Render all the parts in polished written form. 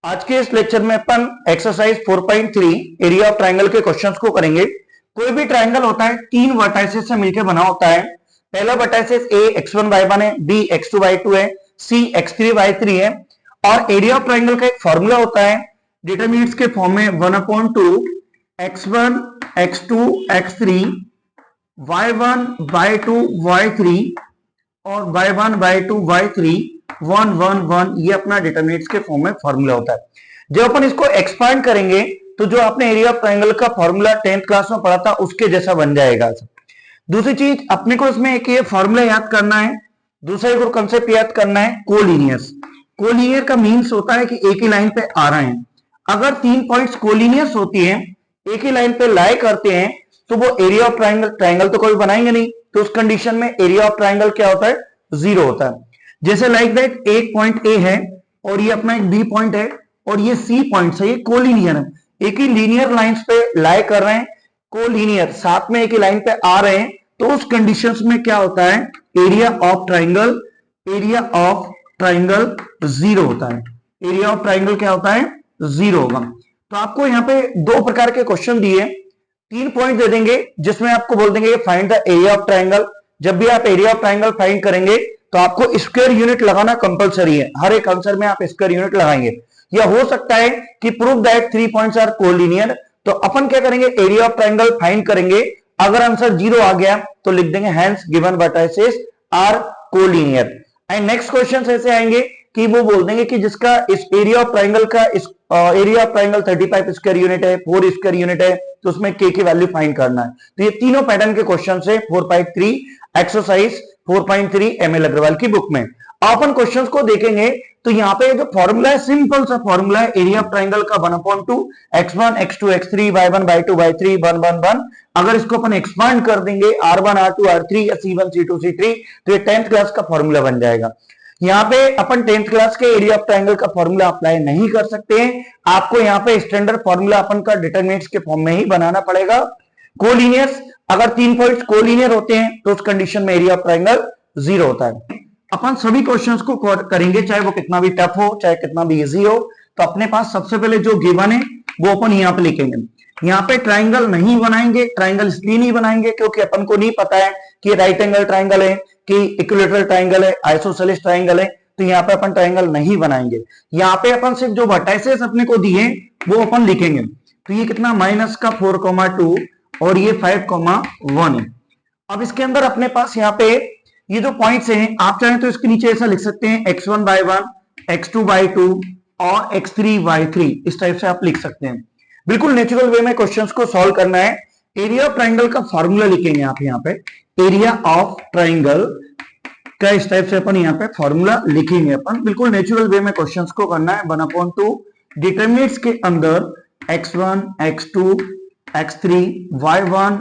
आज के इस लेक्चर में अपन एक्सरसाइज 4.3 एरिया ऑफ ट्राइंगल के क्वेश्चंस को करेंगे। कोई भी ट्राइंगल होता है तीन वर्टाइसेस से मिलकर बना होता है। पहला वर्टाइसेस ए x1 y1 है, बी x2 y2 है, सी x3 y3 है। और एरिया ऑफ ट्राइंगल का एक फॉर्मूला होता है डिटरमिनेंट्स के फॉर्म में 1/2 x1 x2 x3 y1 y2 y3 और y1 y2 y3 1 1 1 ये अपना डिटरमिनेंट्स के फॉर्म में फॉर्मूला होता है। जब अपन इसको एक्सपांड करेंगे तो जो आपने एरिया ऑफ ट्राइंगल का फॉर्मूला 10th क्लास में पढ़ा था उसके जैसा बन जाएगा। दूसरी चीज अपने को इसमें एक ये फॉर्मूला याद करना है, दूसरा एक और कंसेप्ट याद करना है कोलिनियस। कोलिनियर का मीन्स होता है कि एक ही लाइन पे आ रहे हैं। अगर तीन पॉइंट्स कोलिनियस होती है, एक ही लाइन पे लाई करते हैं तो वो एरिया ऑफ ट्राइंगल तो कोई बनाएंगे नहीं। तो उस कंडीशन में एरिया ऑफ ट्राइंगल क्या होता है? जीरो होता है। जैसे लाइक दैट एक पॉइंट ए है और ये अपना एक बी पॉइंट है और ये सी पॉइंट है, ये कोलिनियर है, एक ही लीनियर लाइंस पे लाई कर रहे हैं, कोलिनियर साथ में एक ही लाइन पे आ रहे हैं। तो उस कंडीशंस में क्या होता है? एरिया ऑफ ट्राइंगल जीरो होता है। एरिया ऑफ ट्राइंगल क्या होता है? जीरो होगा। तो आपको यहाँ पे दो प्रकार के क्वेश्चन दिए, तीन पॉइंट दे देंगे जिसमें आपको बोल देंगे find the area of triangle. जब भी आप एरिया ऑफ ट्राइंगल फाइंड करेंगे तो आपको स्क्वायर यूनिट लगाना कंपलसरी है। हर एक आंसर में आप स्क्वायर यूनिट लगाएंगे। या हो सकता है कि prove that 3 points are collinear. तो अपन क्या करेंगे? एरिया ऑफ ट्राइंगल फाइंड करेंगे। अगर आंसर जीरो आ गया तो लिख देंगे hence given vertices are collinear. And next question ऐसे आएंगे कि वो बोल देंगे कि जिसका इस एरिया ऑफ ट्राइंगल का area of triangle 35 square unit है, 4 स्क्वायर यूनिट है, तो उसमें के की वैल्यू फाइंड करना है। तो ये तीनों पैटर्न के क्वेश्चन है 4.3 एक्सरसाइज 4.3 ML अग्रवाल की बुक में। अपन क्वेश्चंस को देखेंगे तो यहाँ पे जो फॉर्मूला है सिंपल सा फॉर्मूला है एरिया ऑफ ट्राइंगल का 1/2 x1 x2 x3 y1 y2 y3 1 1 1। अगर इसको अपन एक्सपांड कर देंगे r1 r2 r3 या c1 c2 c3 तो ये 10th क्लास का फॉर्मूला बन जाएगा। यहाँ पे अपन 10th क्लास के एरिया ऑफ ट्राइंगल का फॉर्मूला अप्लाई नहीं कर सकते हैं। आपको यहाँ पे स्टैंडर्ड फॉर्मूला अपन का डिटरमिनेंट्स के फॉर्म में ही बनाना पड़ेगा। कोलिनियस, अगर तीन पॉइंट्स कोलिनियर होते हैं तो उस कंडीशन में एरिया ऑफ ट्राइंगल जीरो होता है। अपन सभी क्वेश्चंस को करेंगे, चाहे वो कितना भी टफ हो चाहे कितना भी इजी हो। तो अपने पास सबसे पहले जो गिवन है वो अपन यहाँ पे लिखेंगे। यहाँ पे ट्राइंगल नहीं बनाएंगे। ट्राइंगल इसलिए नहीं बनाएंगे क्योंकि अपन को नहीं पता है कि राइट एंगल ट्राइंगल है कि इक्विलेटरल ट्राइंगल है, आइसोसेलेस ट्राइंगल है। तो यहाँ पे अपन ट्राइंगल नहीं बनाएंगे। यहाँ पे अपन सिर्फ जो वर्टाइसेस अपने को दिए वो अपन लिखेंगे। तो ये कितना -4,2 और ये 5,1 है। अब इसके अंदर अपने पास यहाँ पे ये जो पॉइंट्स हैं आप चाहें तो इसके नीचे ऐसा लिख सकते हैं x1 y1 x2 y2 और x3 y3, इस टाइप से आप लिख सकते हैं। बिल्कुल नेचुरल वे में क्वेश्चंस को सॉल्व करना है। एरिया ऑफ ट्राइंगल का फॉर्मूला लिखेंगे आप यहाँ पे। एरिया ऑफ ट्राइंगल का इस टाइप से अपन यहाँ पे फॉर्मूला लिखेंगे। अपन बिल्कुल नेचुरल वे में क्वेश्चंस को करना है। 1/2 डिटरमिनेंट्स के अंदर x1 x2 x3 y1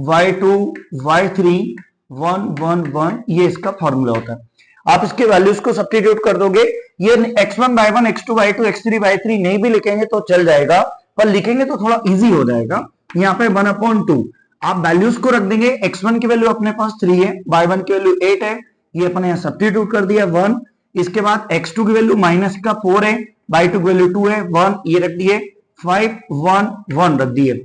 y2 y3 1 1 1 ये इसका फॉर्मूला होता है। आप इसके वैल्यूज को सब्स्टिट्यूट कर दोगे। ये x1 y1 x2 y2 x3 y3 नहीं भी लिखेंगे तो चल जाएगा, पर लिखेंगे तो थोड़ा इजी हो जाएगा। यहाँ पे 1/2 आप वैल्यूज को रख देंगे। x1 की वैल्यू अपने पास 3 है, y1 की वैल्यू 8 है, ये अपन यहाँ सब्स्टिट्यूट कर दिया 1। इसके बाद x2 की वैल्यू -4 है, y2 की वैल्यू 2 है, 1 ये रख दिए, 5 1 1 रख दिए।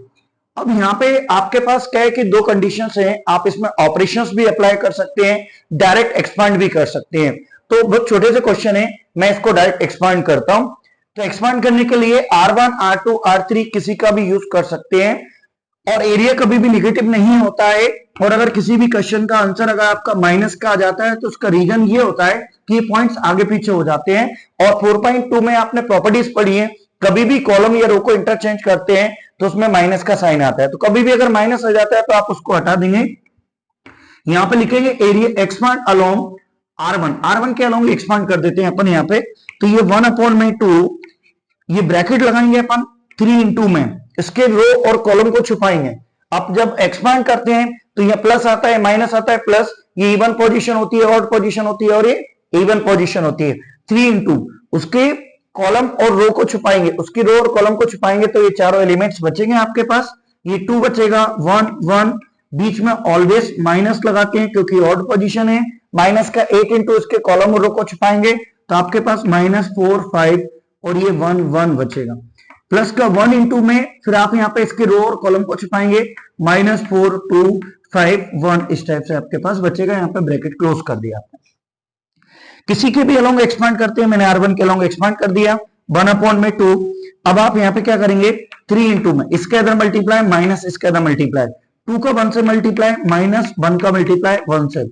अब यहाँ पे आपके पास क्या है कि दो कंडीशंस हैं। आप इसमें ऑपरेशंस भी अप्लाई कर सकते हैं, डायरेक्ट एक्सपांड भी कर सकते हैं। तो बहुत छोटे से क्वेश्चन है, मैं इसको डायरेक्ट एक्सपांड करता हूं। तो एक्सपांड करने के लिए r1 r2 r3 किसी का भी यूज कर सकते हैं। और एरिया कभी भी निगेटिव नहीं होता है। और अगर किसी भी क्वेश्चन का आंसर अगर आपका माइनस का आ जाता है तो उसका रीजन ये होता है कि ये पॉइंट्स आगे पीछे हो जाते हैं। और 4.2 में आपने प्रॉपर्टीज पढ़ी है, कभी भी कॉलम या रो को इंटरचेंज करते हैं तो उसमें माइनस का साइन आता है। तो कभी भी अगर माइनस आ जाता है तो आप उसको हटा देंगे। यहां पे लिखेंगे एरिया एक्सपांड अलोंग r1 के अलोंग एक्सपांड कर देते हैं अपन यहाँ पे। तो ये 1/2 ये ब्रैकेट लगाएंगे अपन 3 into में, इसके रो और कॉलम को छुपाएंगे। अब जब एक्सपांड करते हैं तो ये प्लस आता है, माइनस आता है, प्लस ये इवन पोजीशन होती है, ऑड पोजीशन होती है और ये इवन पोजीशन होती है। 3 into उसके कॉलम और रो को छुपाएंगे, उसकी रो और कॉलम को छुपाएंगे तो ये चारों एलिमेंट्स बचेंगे आपके पास। ये 2 बचेगा, 1 1 बीच में ऑलवेज माइनस लगाते हैं क्योंकि ऑड पोजीशन है। माइनस का 8 into इसके कॉलम और रो को छुपाएंगे तो आपके पास -4 5 और ये 1 1 बचेगा, प्लस का 1 इंटू में फिर आप यहाँ पे इसके रो और कॉलम को छिपाएंगे, -4 2 5 1 इस टाइप से आपके पास बचेगा। यहाँ पे ब्रैकेट क्लोज कर दिया आपने। किसी के भी अलोंग एक्सपांड करते हैं, मैंने R1 के अलोंग एक्सपांड कर दिया 1/2। अब आप यहाँ पे क्या करेंगे 3 इंटू में इसके अंदर मल्टीप्लाई माइनस इसके अंदर मल्टीप्लाई, 2 का 1 से मल्टीप्लाई माइनस 1 का मल्टीप्लाई 1 से,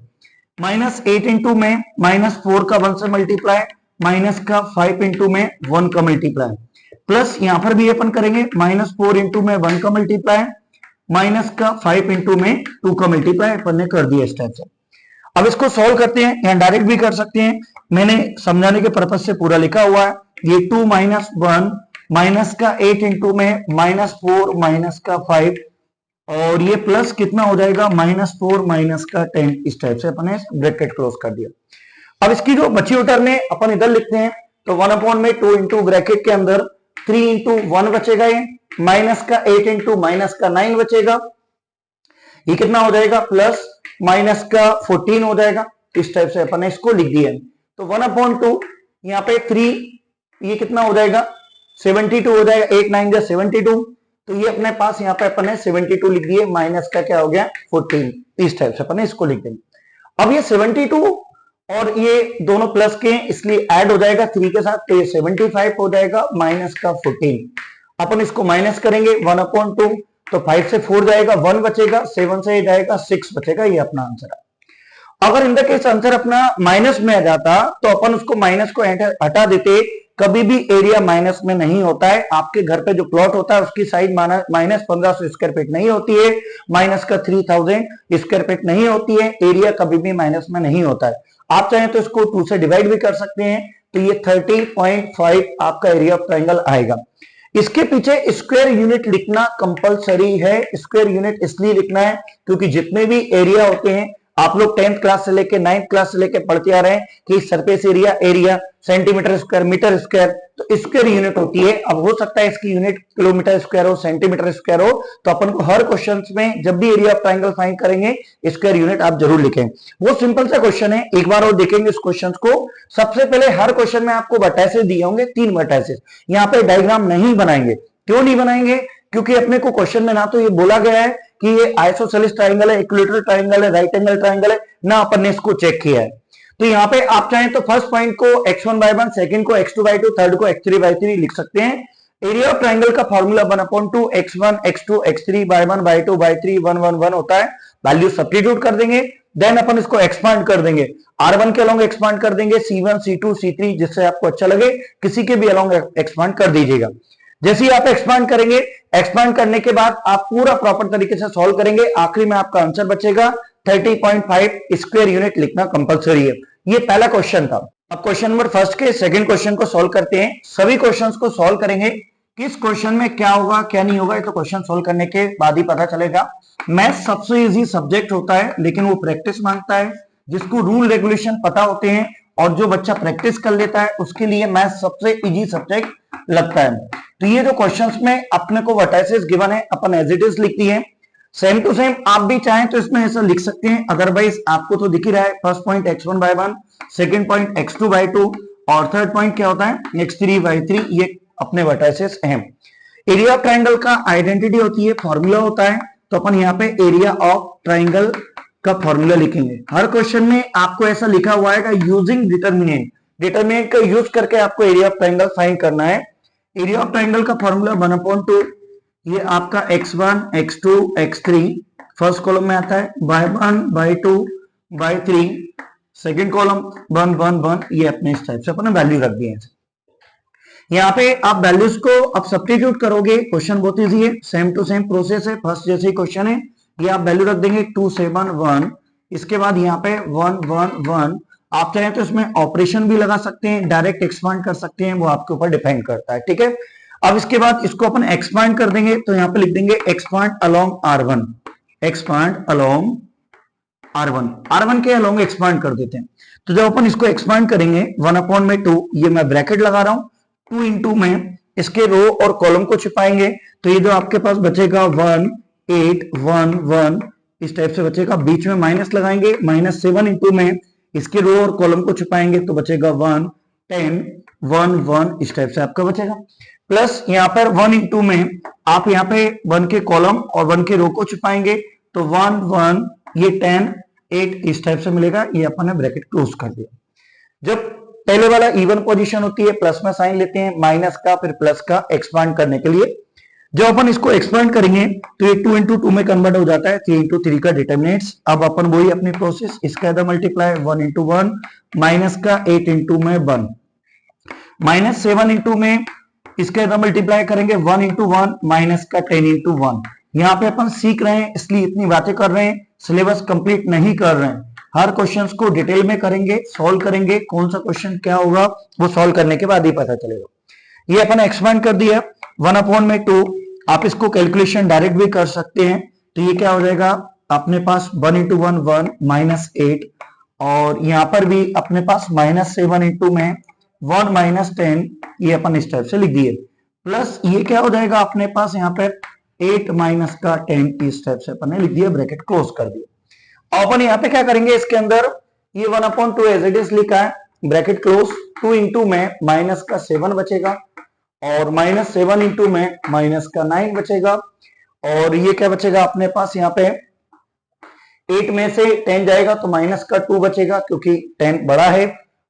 -8 इंटू में -4 का 1 से मल्टीप्लाई माइनस का 5 इंटू में 1 का मल्टीप्लाई, प्लस यहां पर भी अपन करेंगे -4 इंटू में 1 का मल्टीप्लाई माइनस का 5 इंटू में 2 का मल्टीप्लाई अपन ने कर दिया इस टाइप से। अब इसको सॉल्व करते हैं, यहां डायरेक्ट भी कर सकते हैं, मैंने समझाने के पर्पज से पूरा लिखा हुआ है। ये 2 - 1 माइनस का 8 इंटू में -4 माइनस का 5 और ये प्लस कितना हो जाएगा -4 माइनस का 10 इस टाइप से अपन ने ब्रैकेट क्लोज कर दिया। अब इसकी जो बची हुई टर्म है अपन इधर लिखते हैं, तो 1/2 इंटू ब्रैकेट के अंदर 3 इंटू 1 बचेगा, ये माइनस का 8 इंटू माइनस का 9 बचेगा, ये कितना हो जाएगा प्लस माइनस का 14 हो जाएगा। इस टाइप से अपन ने इसको लिख दिया। तो 1/2 यहाँ पे 3 ये कितना हो जाएगा 72 हो जाएगा, 8 9 जा 72, तो ये अपने पास यहाँ पे अपन ने 72 लिख दिए, माइनस का क्या हो गया 14। इस टाइप से अपन ने इसको लिख देंगे। अब ये 72 और ये दोनों प्लस के इसलिए ऐड हो जाएगा 3 के साथ, तो ये 75 हो जाएगा माइनस का 14। अपन इसको माइनस करेंगे 1/2, तो 5 से 4 जाएगा 1 बचेगा, 7 से जाएगा 6 बचेगा, ये अपना आंसर है। अगर इन द केस आंसर अपना माइनस में आ जाता तो अपन उसको माइनस को हटा देते। कभी भी एरिया माइनस में नहीं होता है, आपके घर पे जो प्लॉट होता है उसकी साइज -1500 स्क्वायर फीट नहीं होती है, माइनस का 3000 स्क्वायर फीट नहीं होती है, एरिया कभी भी माइनस में नहीं होता है। आप चाहें तो इसको 2 से डिवाइड भी कर सकते हैं, तो ये 30.5 आपका एरिया ऑफ ट्रायंगल आएगा। इसके पीछे स्क्वायर यूनिट लिखना कंपलसरी है। स्क्वायर यूनिट इसलिए लिखना है क्योंकि जितने भी एरिया होते हैं आप लोग 10th क्लास से लेके 9th क्लास से लेके पढ़ते आ रहे हैं कि surface area centimetre square metre square, तो स्क्वायर यूनिट होती है। अब हो सकता है इसकी यूनिट किलोमीटर स्क्वायर हो, सेंटीमीटर स्क्वायर हो, तो अपन को हर क्वेश्चन में जब भी एरिया ऑफ ट्रायंगल फाइंड करेंगे स्क्वायर यूनिट आप जरूर लिखें। वो सिंपल सा क्वेश्चन है, एक बार और देखेंगे इस क्वेश्चन को। सबसे पहले हर क्वेश्चन में आपको वर्टाइसेस दिए होंगे, 3 वर्टाइसेस। यहाँ पे डायग्राम नहीं बनाएंगे, क्यों नहीं बनाएंगे, क्योंकि अपने को क्वेश्चन में ना तो ये बोला गया है कि ये आइसोसेलेस ट्रायंगल है, इक्विलेटरल ट्रायंगल है, राइट एंगल ट्रायंगल है, ना अपन ने इसको चेक किया है। तो यहाँ पे आप चाहें तो फर्स्ट पॉइंट को x1/1, सेकंड को x2/2, थर्ड को x3/3 लिख सकते हैं। एरिया ऑफ ट्रायंगल का फॉर्मूला 1/2 x1 x2 x3/1/2/3 1 1 1 होता है। वैल्यू सब्स्टिट्यूट कर देंगे, देन अपन इसको एक्सपांड कर देंगे, R1 के अलोंग एक्सपांड कर देंगे, C1 C2 C3 जिससे आपको अच्छा लगे, किसी के भी अलोंग एक्सपांड कर दीजिएगा। जैसे ही आप एक्सपांड करेंगे, एक्सपांड करने के बाद आप पूरा प्रॉपर तरीके से सॉल्व करेंगे, आखिरी में आपका आंसर बचेगा 30.5 स्क्वायर यूनिट लिखना कंपलसरी है। ये पहला क्वेश्चन था। अब क्वेश्चन नंबर फर्स्ट के सेकंड क्वेश्चन को सॉल्व करते हैं। सभी क्वेश्चंस को सॉल्व करेंगे, किस क्वेश्चन में क्या होगा क्या नहीं होगा ये तो क्वेश्चन सॉल्व करने के बाद ही पता चलेगा। मैथ सबसे इजी सब्जेक्ट होता है, लेकिन वो प्रैक्टिस मांगता है। जिसको रूल रेगुलेशन पता होते हैं और जो बच्चा प्रैक्टिस कर लेता है उसके लिए मैथ सबसे इजी सब्जेक्ट लगता है। तो ये जो क्वेश्चंस में अपने को वर्टाइसेस गिवन है, अपन एज इट इज लिख दिए हैं। सेम टू सेम आप भी चाहें तो इसमें ऐसा लिख सकते हैं, अदरवाइज आपको तो दिख ही रहा है। First point x1/1, second point x2/2 और थर्ड पॉइंट क्या होता है x3/3, ये अपने वर्टाइसेस हैं। एरिया ऑफ ट्रायंगल का आइडेंटिटी होती है, फॉर्मूला होता है, तो अपन यहाँ पे एरिया ऑफ ट्रायंगल का फॉर्मूला लिखेंगे। हर क्वेश्चन में आपको ऐसा लिखा हुआ है यूजिंग डिटरमिनेंट, डिटरमिनेंट का यूज करके आपको एरिया ऑफ ट्रायंगल फाइंड करना है। एरिया ऑफ ट्रायंगल का फॉर्मूला 1/2, ये आपका x1 x2 x3 first column में आता है, y1/2/3 सेकंड कॉलम 1 1 1, ये अपने इस टाइप से अपने वैल्यू रख दिए हैं। यहाँ पे आप वैल्यूज को अब सब्स्टिट्यूट करोगे, क्वेश्चन बहुत इजी है, सेम टू सेम प्रोसेस है, फर्स्ट जैसे ही क्वेश्चन है। ये आप वैल्यू रख देंगे 2 7 1, इसके बाद यहाँ पे 1 1 1। आप चाहें तो इसमें ऑपरेशन भी लगा सकते हैं, डायरेक्ट एक्सपांड कर सकते हैं, वो आपके ऊपर डिपेंड करता है, ठीक है। अब इसके बाद इसको अपन एक्सपांड कर देंगे, तो यहाँ पे लिख देंगे expand along R1, expand along R1, R1 के अलोंग एक्सपांड कर देते हैं। तो जब अपन इसको एक्सपांड करेंगे 1/2, ये मैं ब्रैकेट लगा रहा हूं, 2 इंटू में इसके रो और कॉलम को छिपाएंगे, तो ये जो आपके पास बचेगा 1 8 1 1 इस टाइप से बचेगा। बीच में माइनस लगाएंगे, -7 इंटू में इसके रो और कॉलम को छिपाएंगे, तो बचेगा 1 10 1 1 इस टाइप से आपका बचेगा। प्लस यहाँ पर 1 इंटू में आप यहाँ पे 1 के कॉलम और 1 के रो को छुपाएंगे तो 1 1 ये 10 8 इस टाइप से मिलेगा। ये अपन ने ब्रैकेट क्लोज कर दिया। जब पहले वाला इवन पोजीशन होती है प्लस में साइन लेते हैं, माइनस का फिर प्लस का एक्सपांड करने के लिए। जब अपन इसको एक्सपांड करेंगे तो ये 2 इंटू 2 में कन्वर्ट हो जाता है, 3 इंटू 3 का डिटर्मिनेंट्स। अब अपन वही अपनी प्रोसेस, इसका इधर मल्टीप्लाई 1 इंटू 1 माइनस का 8 इंटू में 1 माइनस 7 इंटू में इसका इधर मल्टीप्लाई करेंगे 1 इंटू 1 माइनस का 10 इंटू 1। यहाँ पे अपन सीख रहे हैं इसलिए इतनी बातें कर रहे हैं, सिलेबस कंप्लीट नहीं कर रहे हैं। हर क्वेश्चन को डिटेल में करेंगे, सॉल्व करेंगे, कौन सा क्वेश्चन क्या होगा वो सॉल्व करने के बाद ही पता चलेगा। ये अपन एक्सपांड कर दिया 1 अपॉन में 2। आप इसको कैलकुलेशन डायरेक्ट भी कर सकते हैं। तो ये क्या हो जाएगा अपने पास 1 इंटू 1 1 माइनस 8 और यहाँ पर भी अपने पास माइनस 7 इंटू में 1 माइनस 10 ये अपन इस टाइप से लिख दिए। प्लस ये क्या हो जाएगा अपने पास यहाँ पर 8 माइनस का 10 इस टाइप से अपन ने लिख दिया, ब्रैकेट क्लोज कर दिया। अपन यहाँ पे क्या करेंगे इसके अंदर ये 1 अपॉन 2 एज इट इज लिखा है, ब्रैकेट क्लोज। 2 इंटू में माइनस का 7 बचेगा और माइनस 7 इंटू में माइनस का 9 बचेगा और ये क्या बचेगा अपने पास यहाँ पे 8 में से 10 जाएगा तो माइनस का 2 बचेगा क्योंकि 10 बड़ा है।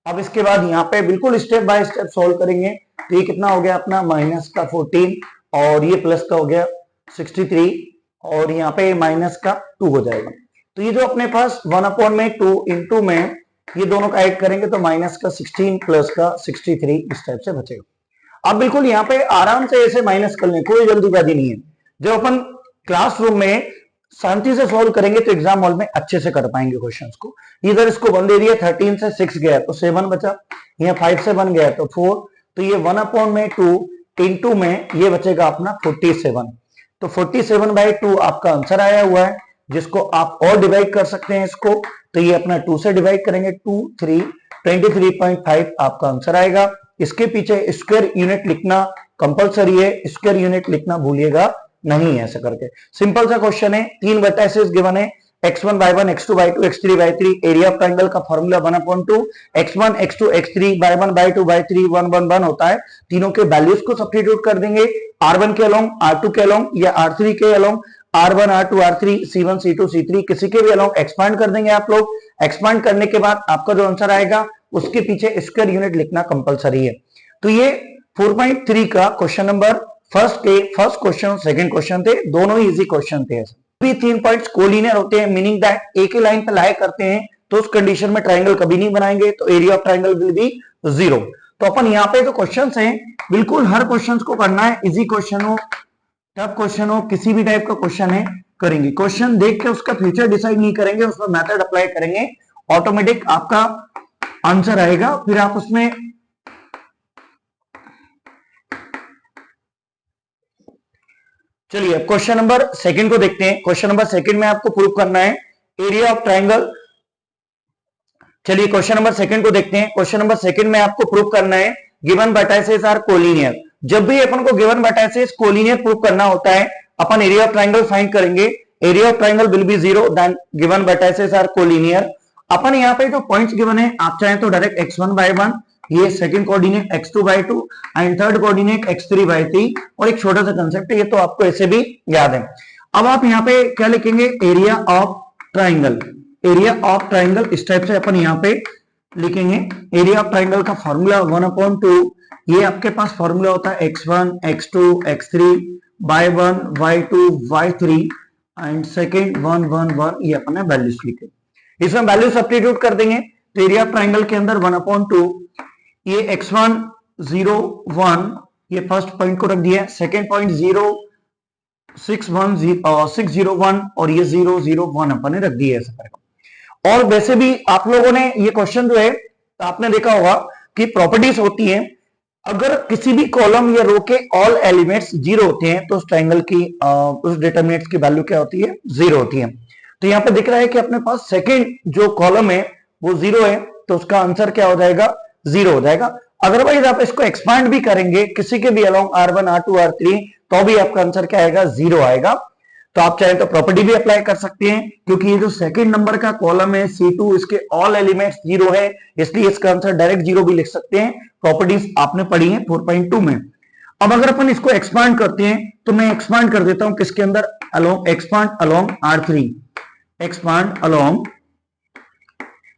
अब इसके बाद यहाँ पे बिल्कुल स्टेप बाय स्टेप सॉल्व करेंगे तो ये कितना हो गया अपना माइनस का 14 और ये प्लस का हो गया 63 और यहाँ पे माइनस का 2 हो जाएगा। तो ये जो अपने पास 1 अपॉन में 2 इंटू में ये दोनों का ऐड करेंगे तो माइनस का 16 प्लस का 63 इस टाइप से बचेगा। अब बिल्कुल यहाँ पे आराम से ऐसे माइनस कर लें, कोई जल्दीबाजी नहीं है। जब अपन क्लासरूम में शांति से सॉल्व करेंगे तो एग्जाम हॉल में अच्छे से कर पाएंगे क्वेश्चंस को। इधर इसको 1 दे दिया, 13 से 6 गया तो 7 बचा, यहाँ 5 से 1 गया तो 4, तो ये 1 अपॉन में 2 इंटू में ये बचेगा अपना 47। तो 47 बाई 2 आपका आंसर आया हुआ है, जिसको आप और डिवाइड कर सकते हैं इसको। तो ये अपना 2 से डिवाइड करेंगे 2 3 23.5 आपका आंसर आएगा। इसके पीछे स्क्वायर यूनिट लिखना कंपलसरी है, स्क्वायर यूनिट लिखना भूलिएगा नहीं है। ऐसा करके सिंपल सा क्वेश्चन है, 3 वर्टिसेस गिवन है x1 y1 x2 y2 x3 y3। Area of triangle का formula 1/2 x1 x2 x3 y1 y2 y3 1 1 1 होता है। तीनों के वैल्यूज को सब्स्टिट्यूट कर देंगे, r1 के अलोंग r2 के अलोंग या r3 के along r1 r2 r3 c1 c2 c3 किसी के भी अलोंग एक्सपांड कर देंगे आप लोग। एक्सपांड करने के बाद आपका जो आंसर आएगा उसके पीछे स्क्वायर यूनिट लिखना कंपलसरी है। तो ये 4.3 का क्वेश्चन नंबर फर्स्ट क्वेश्चन और सेकंड क्वेश्चन थे, दोनों ही इजी क्वेश्चन थे। भी 3 पॉइंट्स कोलिनियर होते हैं, मीनिंग दैट एक ही लाइन पे लाई करते हैं तो उस कंडीशन में ट्रायंगल कभी नहीं बनाएंगे, तो area of triangle will be 0। तो अपन यहाँ पे जो क्वेश्चंस हैं बिल्कुल हर क्वेश्चंस को करना है, इजी क्वेश्चन हो टफ क्वेश्चन हो किसी भी टाइप का क्वेश्चन है करेंगे। क्वेश्चन देख के उसका फ्यूचर डिसाइड नहीं करेंगे, उसमें मेथड अप्लाई करेंगे, ऑटोमेटिक आपका आंसर आएगा। फिर आप उसमें चलिए क्वेश्चन नंबर सेकंड को देखते हैं। क्वेश्चन नंबर सेकंड में आपको प्रूव करना है एरिया ऑफ ट्रायंगल। चलिए क्वेश्चन नंबर सेकंड को देखते हैं। क्वेश्चन नंबर सेकंड में आपको प्रूव करना है गिवन वर्टिसेस आर कोलिनियर। जब भी अपन को गिवन वर्टिसेस कोलिनियर प्रूव करना होता है अपन एरिया ऑफ ट्रायंगल फाइंड करेंगे। Area of triangle will be 0 then given vertices are collinear. अपन यहाँ पे जो पॉइंट्स गिवन है आप चाहें तो डायरेक्ट x1 y1, ये second coordinate x2 y2 and third coordinate x3 y3 और एक छोटा सा कंसेप्ट है ये तो आपको ऐसे भी याद है। अब आप यहाँ पे क्या लिखेंगे area of triangle. Area of triangle इस टाइप से अपन यहाँ पे लिखेंगे। एरिया ऑफ ट्रायंगल का फॉर्मूला 1/2, ये आपके पास फॉर्मूला होता है x1 x2 x3 y1 y2 y3 and second 1 1 1 ये अपन ने वैल्यूज लिखे। इसमें वैल्यू सब्स्टिट्यूट कर देंगे तो एरिया ऑफ ट्रायंगल के अंदर 1/2 ये x1 0 1 ये फर्स्ट पॉइंट को रख दिया, सेकेंड पॉइंट 0 6 1 6 0 1 और ये 0 0 1 अपन ने रख दिया ऐसा करेगा। और वैसे भी आप लोगों ने ये क्वेश्चन जो है तो आपने देखा होगा कि प्रॉपर्टीज होती है, अगर किसी भी कॉलम या रो के ऑल एलिमेंट्स 0 होते हैं तो उस ट्रायंगल की उस डिटरमिनेंट्स की वैल्यू क्या होती है 0 होती है। तो यहाँ पे दिख रहा है कि अपने पास सेकेंड जो कॉलम है वो 0 है तो उसका आंसर क्या हो जाएगा 0 हो जाएगा। अदरवाइज आप इसको एक्सपांड भी करेंगे किसी के भी अलोंग r1 r2 r3 तो भी आपका आंसर क्या आएगा 0 आएगा। तो आप चाहें तो प्रॉपर्टी भी अप्लाई कर सकते हैं, क्योंकि ये जो सेकंड नंबर का कॉलम है C2, इसके ऑल एलिमेंट्स जीरो है, इसलिए इसका आंसर डायरेक्ट जीरो भी लिख सकते हैं। प्रॉपर्टीज आपने पढ़ी है 4.2 में। अब अगर अपन इसको एक्सपांड करते हैं तो मैं एक्सपांड कर देता हूं किसके अंदर, along, expand along R3, expand along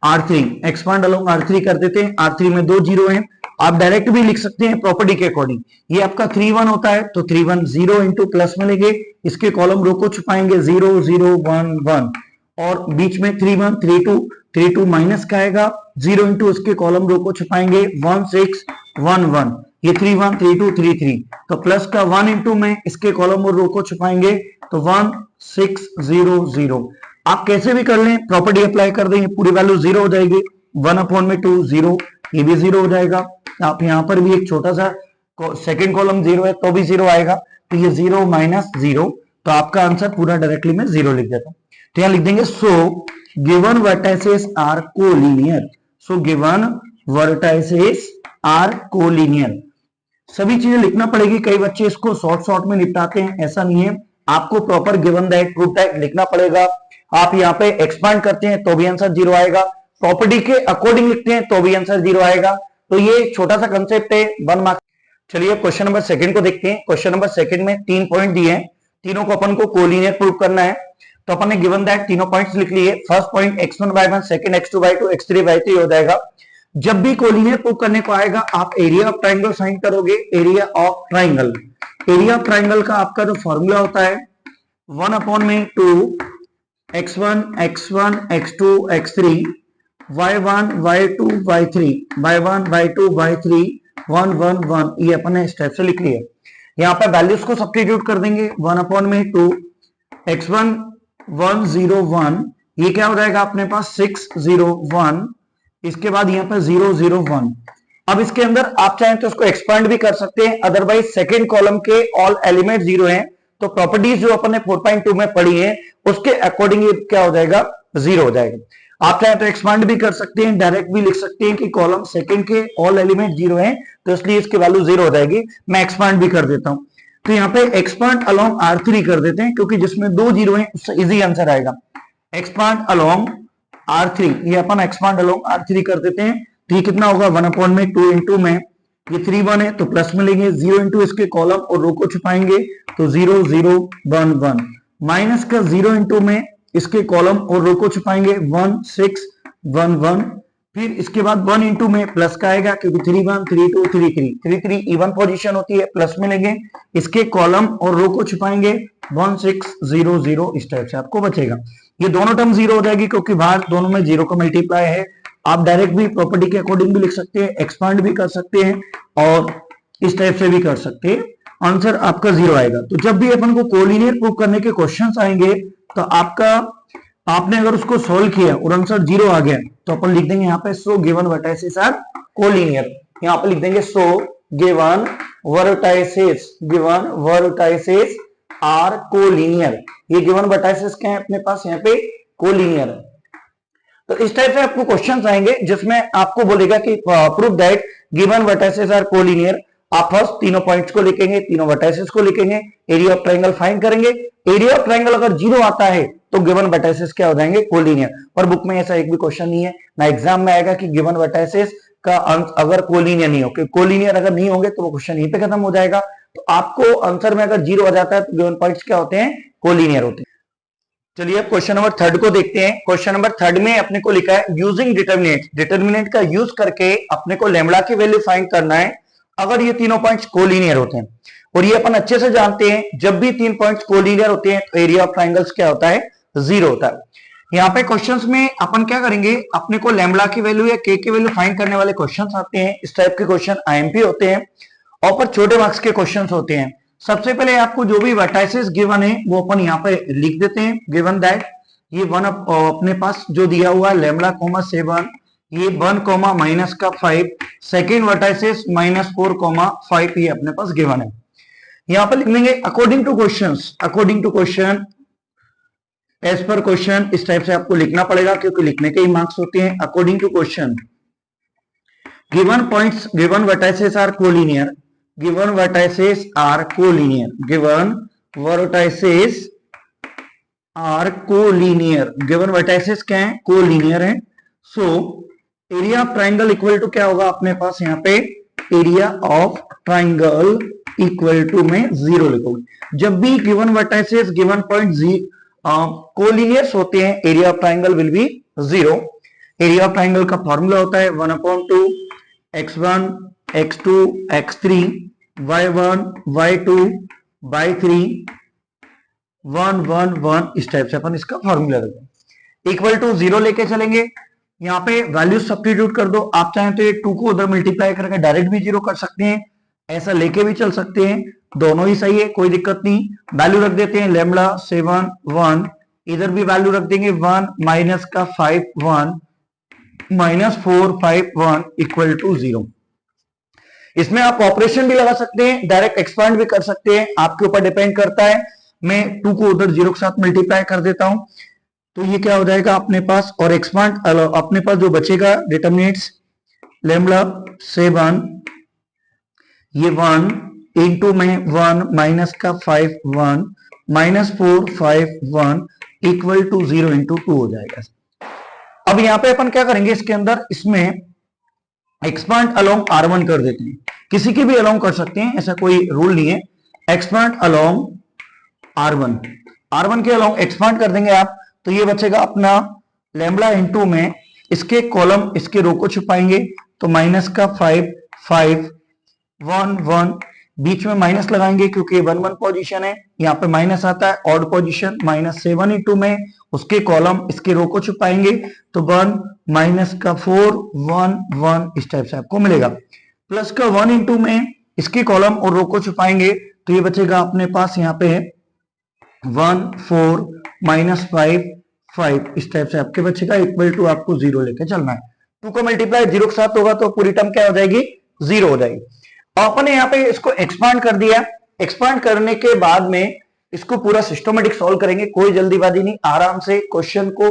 R3, expand along R3 कर देते हैं। R3 में 2 जीरो हैं, आप डायरेक्ट भी लिख सकते हैं प्रॉपर्टी के अकॉर्डिंग। ये आपका 3 1 होता है, तो 3 1 0 इंटू प्लस में लेंगे, इसके कॉलम रो को छुपाएंगे 0 0 1 1, और बीच में 3 1 3 2, 3 2 माइनस का आएगा, 0 इंटू इसके कॉलम रो को छुपाएंगे 1 6 1 1, ये 3 1 3 2 3 3, तो प्लस का 1 इंटू में इसके कॉलम और रो को छुपाएंगे तो 1 6 0 0। आप कैसे भी कर लें, प्रॉपर्टी अप्लाई कर देंगे, पूरी वैल्यू 0 हो जाएगी, 1/2 0, ये भी 0 हो जाएगा। आप यहां पर भी एक छोटा सा सेकंड कॉलम 0 है तो भी 0 आएगा, तो ये 0 माइनस 0, तो आपका आंसर पूरा डायरेक्टली मैं 0 लिख देता हूं। तो यहां लिख देंगे so given vertices are collinear, so given vertices are collinear. सभी चीजें लिखना पड़ेगी, कई बच्चे इसको शॉर्ट में निपटाते हैं, ऐसा नहीं है, आपको proper given that proof that लिखना पड़ेगा। आप यहाँ पे एक्सपांड करते हैं तो भी आंसर 0 आएगा, प्रॉपर्टी के अकॉर्डिंग लिखते हैं तो भी आंसर 0 आएगा। तो ये छोटा सा कंसेप्ट है, 1 मार्क्स। चलिए क्वेश्चन नंबर सेकंड को देखते हैं। क्वेश्चन नंबर सेकंड में 3 पॉइंट दिए हैं, तीनों को अपन को कोलिनियर प्रूव करना है, तो अपन ने गिवन दैट तीनों पॉइंट्स लिख लिए। First point x1/1, second x2/2, x3/3 हो जाएगा। जब भी कोलिनियर प्रूव करने को आएगा आप एरिया ऑफ ट्राइंगल फाइंड करोगे, area of triangle. Area of triangle का आपका जो फॉर्मूला होता है 1/2 x1 x1 x2 x3 y1 y2 y3 y1 y2 y3 1 1 1, ये अपन ने स्टेप से लिख लिया। यहाँ पर वैल्यूज को सब्स्टिट्यूट कर देंगे, 1/2 x1 1 0 1, ये क्या हो जाएगा अपने पास 6 0 1, इसके बाद यहाँ पर 0 0 1। अब इसके अंदर आप चाहें तो इसको एक्सपांड भी कर सकते हैं, अदरवाइज सेकेंड कॉलम के ऑल एलिमेंट 0 हैं, तो प्रॉपर्टीज जो अपन ने 4.2 में पढ़ी है उसके अकॉर्डिंग ये क्या हो जाएगा, 0 हो जाएगा। आप चाहे तो एक्सपांड भी कर सकते हैं, डायरेक्ट भी लिख सकते हैं कि कॉलम सेकंड के ऑल एलिमेंट 0 हैं, तो इसलिए इसकी वैल्यू 0 हो जाएगी। मैं एक्सपांड भी कर देता हूं, तो यहाँ पे एक्सपांड अलोंग R3 कर देते हैं, क्योंकि जिसमें 2 0 हैं उससे इजी आंसर आएगा। एक्सपांड अलोंग R3, ये अपन एक्सपांड अलोंग R3 कर देते हैं, तो ये कितना होगा 1/2 इंटू में ये 3 1 है तो प्लस में लेंगे, 0 इंटू इसके कॉलम और रो को छुपाएंगे तो 0 0 1 1, माइनस का 0 इंटू में इसके कॉलम और रो को छुपाएंगे 1 6 1 1, फिर इसके बाद 1 इंटू में प्लस का आएगा, क्योंकि 3 1 3 2 3 3 3 3 इवन पोजीशन होती है, प्लस में लेंगे, इसके कॉलम और रो को छुपाएंगे 1 6 0 0, इस टाइप से आपको बचेगा। ये दोनों टर्म 0 हो जाएगी, क्योंकि बाहर दोनों में 0 का मल्टीप्लाई है। आप डायरेक्ट भी प्रॉपर्टी के अकॉर्डिंग भी लिख सकते हैं, एक्सपांड भी कर सकते हैं और इस टाइप से भी कर सकते हैं, आंसर आपका 0 आएगा। तो जब भी अपन को कोलिनियर प्रूव करने के क्वेश्चंस आएंगे तो आपने अगर उसको सोल्व किया और आंसर 0 आ गया तो अपन लिख देंगे यहाँ पे so given vertices are collinear. यहाँ पे लिख देंगे so given vertices are collinear. ये गिवन वर्टाइसेस क्या है अपने पास, यहाँ पे कोलिनियर है। तो इस टाइप से आपको क्वेश्चंस आएंगे जिसमें आपको बोलेगा कि prove that given vertices are collinear. आप फर्स्ट तीनों पॉइंट्स को लिखेंगे, तीनों वर्टाइसेस को लिखेंगे, एरिया ऑफ ट्रायंगल फाइंड करेंगे। एरिया ऑफ ट्रायंगल अगर 0 आता है तो गिवन वर्टाइसेस क्या हो जाएंगे, कोलिनियर। और बुक में ऐसा एक भी क्वेश्चन नहीं है, ना एग्जाम में आएगा कि गिवन वर्टाइसेस का अगर कोलिनियर नहीं हो, कोलिनियर अगर नहीं होंगे तो वो क्वेश्चन यहीं पे खत्म हो जाएगा। तो आपको आंसर में अगर 0 आ जाता है तो गिवन पॉइंट्स क्या होते हैं, कोलिनियर होते हैं। चलिए अब क्वेश्चन नंबर 3 को देखते हैं। क्वेश्चन नंबर 3 में अपने को लिखा है यूजिंग डिटरमिनेंट, डिटरमिनेंट का यूज करके अपने को लैम्बडा की वैल्यू फाइंड करना है अगर ये तीनों पॉइंट्स कोलिनियर होते हैं। और ये अपन अच्छे से जानते हैं जब भी 3 पॉइंट्स कोलिनियर होते हैं तो एरिया ऑफ ट्रायंगल्स क्या होता है, 0 होता है। यहाँ पे क्वेश्चंस में अपन क्या करेंगे, अपने को लैम्बडा की वैल्यू या के की वैल्यू फाइंड करने वाले क्वेश्चंस आते हैं। इस टाइप के क्वेश्चन आईएमपी होते हैं और पर छोटे मार्क्स के क्वेश्चंस होते हैं। सबसे पहले आपको जो भी वर्टाइसेस गिवन है वो अपन यहाँ पे लिख देते हैं। गिवन दैट ये वन अपने पास जो दिया हुआ है लैम्बडा कोमा 7, ये 1 कोमा माइनस का 5, सेकेंड वर्टाइसेस -4,5 ये अपने पास गिवन है। यहाँ पर लिख देंगे according to questions, according to question, as per question, इस टाइप से आपको लिखना पड़ेगा क्योंकि लिखने के ही मार्क्स होते हैं। According to question given points, given vertices are collinear, given vertices are collinear, given vertices are collinear, given vertices क्या है, कोलिनियर है। So area of triangle equal to क्या होगा अपने पास यहाँ पे, area of triangle equal to में 0 लिखोगे। जब भी given vertices given point collinears होते हैं, area of triangle will be 0। Area of triangle का फॉर्मूला होता है 1/2 x1 x2 x3 y1 y2 y3 1 1 1, इस टाइप से अपन इसका फॉर्मूला रखते हैं। इक्वल टू 0 लेके चलेंगे, यहाँ पे वैल्यू सब्स्टिट्यूट कर दो। आप चाहें तो ये 2 को उधर मल्टीप्लाई करके डायरेक्ट भी 0 कर सकते हैं, ऐसा लेके भी चल सकते हैं, दोनों ही सही है, कोई दिक्कत नहीं। वैल्यू रख देते हैं लेमड़ा 7 1, इधर भी वैल्यू रख देंगे 1 माइनस का 5 1 माइनस 4 5 1 इक्वल टू 0। इसमें आप ऑपरेशन भी लगा सकते हैं, डायरेक्ट एक्सपांड भी कर सकते हैं, आपके ऊपर डिपेंड करता है। मैं 2 को उधर 0 के साथ मल्टीप्लाई कर देता हूं, तो ये क्या हो जाएगा अपने पास, और एक्सपांड अपने पास जो बचेगा डिटरमिनेट्स लेमड़ा 7, ये 1 इंटू में 1 माइनस का 5 1 माइनस 4 5 1 इक्वल टू 0 इंटू 2 हो जाएगा। अब यहां पे अपन क्या करेंगे, इसके अंदर इसमें एक्सपांड अलोंग R1 कर देते हैं, किसी की भी अलोंग कर सकते हैं, ऐसा कोई रूल नहीं है। एक्सपांड अलोंग R1 के अलोंग एक्सपांड कर देंगे आप, तो ये बचेगा अपना लेमड़ा इंटू में इसके कॉलम इसके रो को छुपाएंगे, तो माइनस का 5 5 1 1, बीच में माइनस लगाएंगे क्योंकि 1 1 पोजीशन है, यहाँ पे माइनस आता है, ऑड पोजीशन माइनस 7 इंटू में उसके कॉलम इसके रो को छुपाएंगे, तो 1 माइनस का 4 1 1, इस टाइप से आपको मिलेगा। प्लस का 1 इंटू में इसके कॉलम और रो को छुपाएंगे, तो ये बचेगा अपने पास यहाँ पे 1 4 माइनस 5 5, इस टाइप से आपके बचेगा, इक्वल टू आपको 0 लेके चलना है। 2 को मल्टीप्लाई 0 के साथ होगा तो पूरी टर्म क्या हो जाएगी, 0 हो जाएगी। अपन ने यहाँ पे इसको एक्सपांड कर दिया, एक्सपांड करने के बाद में इसको पूरा सिस्टमेटिक सॉल्व करेंगे, कोई जल्दीबाजी नहीं, आराम से क्वेश्चन को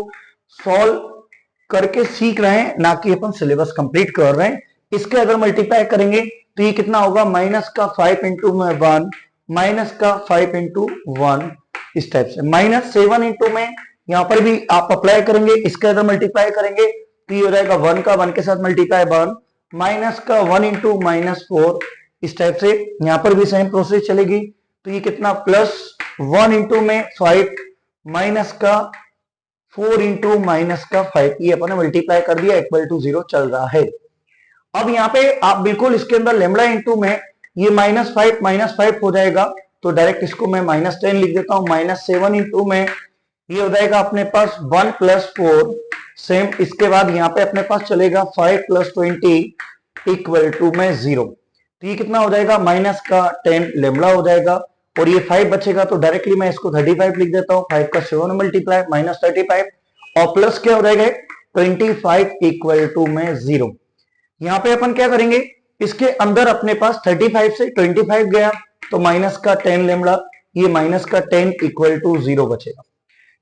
सॉल्व करके सीख रहे हैं, ना कि अपन सिलेबस कंप्लीट कर रहे हैं। इसके अगर मल्टीप्लाई करेंगे तो ये कितना होगा, माइनस का 5 इंटू में 1 माइनस का 5 इंटू 1, इस टाइप से। माइनस 7 इंटू में यहां पर भी आप अप्लाई करेंगे, इसके अंदर मल्टीप्लाई करेंगे तो ये हो जाएगा 1 का 1 के साथ मल्टीप्लाई 1 माइनस का 1 इंटू माइनस 4, इस टाइप से यहां पर भी सेम प्रोसेस चलेगी। तो ये कितना, प्लस 1 इंटू में 5 माइनस का 4 इंटू माइनस का 5, ये अपन ने मल्टीप्लाई कर दिया, इक्वल टू 0 चल रहा है। अब यहाँ पे आप बिल्कुल इसके अंदर लेमड़ा इंटू में ये माइनस 5 हो जाएगा, तो डायरेक्ट इसको मैं माइनस 10 लिख देता हूं। माइनस 7 इंटू में ये हो जाएगा अपने पास 1 प्लस 4, सेम इसके बाद यहाँ पे अपने पास चलेगा 5 प्लस 20 इक्वल टू में 0, तो ये कितना हो जाएगा, माइनस का 10 लेमड़ा हो जाएगा, और ये 5 बचेगा, तो डायरेक्टली मैं इसको 35 लिख देता हूँ। 5 का 7 मल्टीप्लाई माइनस 35, और प्लस क्या हो जाएगा 25 इक्वल टू में 0। यहाँ पे अपन क्या करेंगे, इसके अंदर अपने पास 35 से 25 गया, तो माइनस का 10 लेमड़ा, ये माइनस का 10 इक्वल टू 0 बचेगा।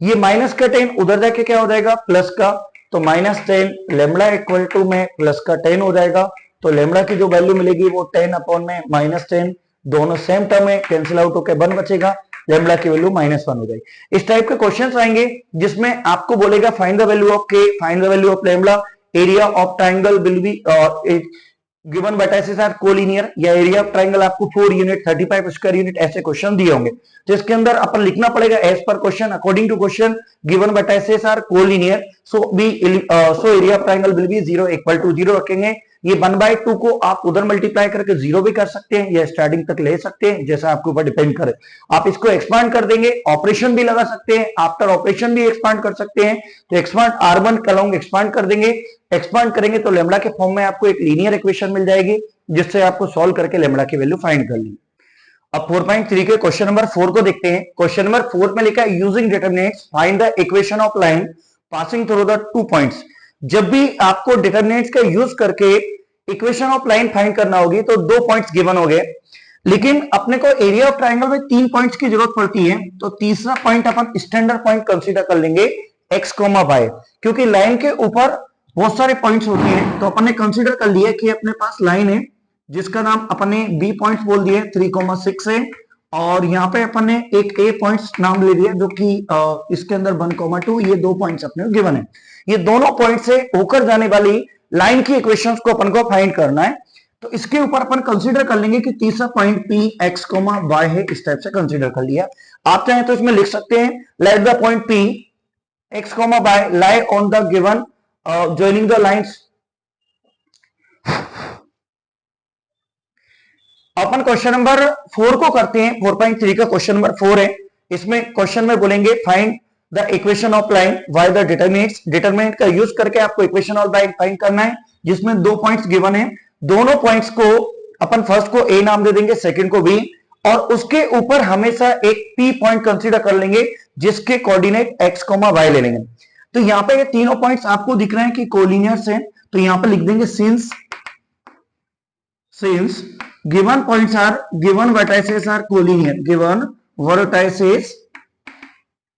ये माइनस का 10 उधर जाके क्या हो जाएगा, प्लस का, तो माइनस 10 लेमड़ा इक्वल टू में प्लस का 10 हो जाएगा, तो लेमड़ा की जो वैल्यू मिलेगी वो 10 अपॉन में माइनस 10, दोनों सेम टर्म है, कैंसिल आउट होकर 1 बचेगा, लेमड़ा की वैल्यू -1 हो जाएगी। इस टाइप के क्वेश्चंस आएंगे जिसमें आपको बोलेगा find the value of K, find the value of lambda, area of triangle will be given vertices are collinear, या एरिया ऑफ ट्राइंगल आपको 4 यूनिट 35 स्क्वायर यूनिट ऐसे क्वेश्चन दिए होंगे, तो इसके अंदर अपन लिखना पड़ेगा as per question, according to question given vertices are collinear, so area of triangle will be 0 equal to 0 रखेंगे। ये 1/2 को आप उधर मल्टीप्लाई करके 0 भी कर सकते हैं, या स्टार्टिंग तक ले सकते हैं, जैसा आपके ऊपर डिपेंड करे। आप इसको एक्सपांड कर देंगे, ऑपरेशन भी लगा सकते हैं, आफ्टर ऑपरेशन भी एक्सपांड कर सकते हैं, तो एक्सपांड R1 अलोंग एक्सपांड कर देंगे, एक्सपांड करेंगे तो लेमड़ा के फॉर्म में आपको एक लीनियर इक्वेशन मिल जाएगी, जिससे आपको सॉल्व करके लेमड़ा की वैल्यू फाइंड कर ली। अब 4.3 के क्वेश्चन नंबर 4 को देखते हैं। क्वेश्चन नंबर 4 में लिखा है using determinants find the equation of line passing through the 2 points. जब भी आपको डिटरमिनेंट्स का यूज करके इक्वेशन ऑफ लाइन फाइंड करना होगी तो 2 पॉइंट्स गिवन हो गए, लेकिन अपने को एरिया ऑफ ट्राइंगल में 3 पॉइंट्स की जरूरत पड़ती है, तो तीसरा पॉइंट अपन स्टैंडर्ड पॉइंट कंसीडर कर लेंगे x, y, क्योंकि लाइन के ऊपर बहुत सारे पॉइंट्स होते हैं, तो अपन ने कंसीडर कर लिया कि अपने पास लाइन है जिसका नाम अपने बी पॉइंट्स बोल दिए 3,6 है, और यहाँ पे अपन ने एक ए पॉइंट्स नाम ले लिया जो कि इसके अंदर 1,2 ये 2 पॉइंट्स अपने को गिवन है। ये दोनों पॉइंट से होकर जाने वाली लाइन की इक्वेशंस को अपन को फाइंड करना है। तो इसके ऊपर अपन कंसीडर कर लेंगे कि तीसरा point P X comma Y है, इस टाइप से कंसीडर कर लिया। आप चाहें तो इसमें लिख सकते हैं let the point P X comma Y lie on the given joining the lines. अपन क्वेश्चन नंबर 4 को करते हैं। 4.3 का क्वेश्चन नंबर 4 है। इसमें क्वेश्चन में बोलेंगे find the equation of line why the determinants. Determinant का यूज करके आपको इक्वेशन ऑफ लाइन फाइंड करना है, जिसमें 2 पॉइंट्स गिवन है। दोनों पॉइंट्स को अपन फर्स्ट को ए नाम दे देंगे, सेकंड को बी, और उसके ऊपर हमेशा एक पी पॉइंट कंसीडर कर लेंगे जिसके कोऑर्डिनेट एक्स कोमा वाई ले लेंगे। तो यहाँ पे ये तीनों पॉइंट्स आपको दिख रहे हैं कि कोलिनियर्स हैं, तो यहाँ पे लिख देंगे since given points are given vertices are collinear, given vertices